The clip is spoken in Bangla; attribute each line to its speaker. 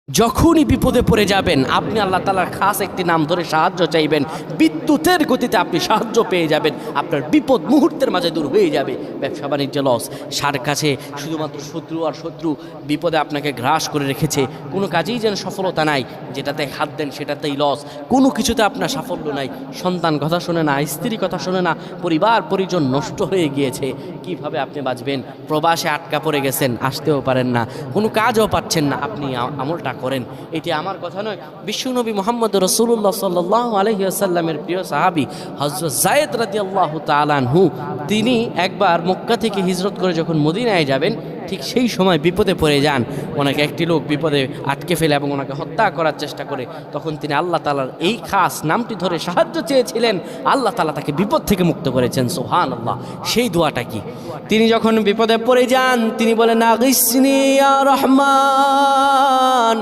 Speaker 1: যখনই বিপদে পড়ে যাবেন আপনি আল্লাহ তাআলার খাস একটি নাম ধরে সাহায্য চাইবেন, বিদ্যুতের গতিতে আপনি সাহায্য পেয়ে যাবেন, আপনার বিপদ মুহূর্তের মাঝে দূর হয়ে যাবে। ব্যবসা বাণিজ্য লস, সার কাছে শুধুমাত্র শত্রু আর শত্রু বিপদে আপনাকে গ্রাস করে রেখেছে, কোনো কাজেই যেন সফলতা নাই, যেটাতে হাত দেন সেটাতেই লস, কোনো কিছুতে আপনার সাফল্য নাই, সন্তান কথা শোনে না, স্ত্রী কথা শোনে না, পরিবার পরিজন নষ্ট হয়ে গিয়েছে, কিভাবে আপনি বাঁচবেন? প্রবাসে আটকা পড়ে গেছেন, আসতেও পারেন না, কোনো কাজও পাচ্ছেন না, আপনি আমলটা করেন। এটি আমার কথা নয়, বিশ্বনবী মুহাম্মদ রাসূলুল্লাহ সাল্লাল্লাহু আলাইহি ওয়াসাল্লামের প্রিয় সাহাবী হযরত যায়েদ রাদিয়াল্লাহু তাআলা আনহু, তিনি একবার মক্কা থেকে হিজরত করে যখন মদিনায় যাবেন, ঠিক সেই সময় বিপদে পড়ে যান। ওনাকে একটি লোক বিপদে আটকে ফেলে এবং ওনাকে হত্যা করার চেষ্টা করে। তখন তিনি আল্লাহ তাআলার এই খাস নামটি ধরে সাহায্য চেয়েছিলেন, আল্লাহ তাআলা তাকে বিপদ থেকে মুক্ত করেছেন। সুবহানাল্লাহ। সেই দোয়াটা কি? তিনি যখন বিপদে পড়ে যান তিনি বলেন, আগিসনি ইয়া রহমান।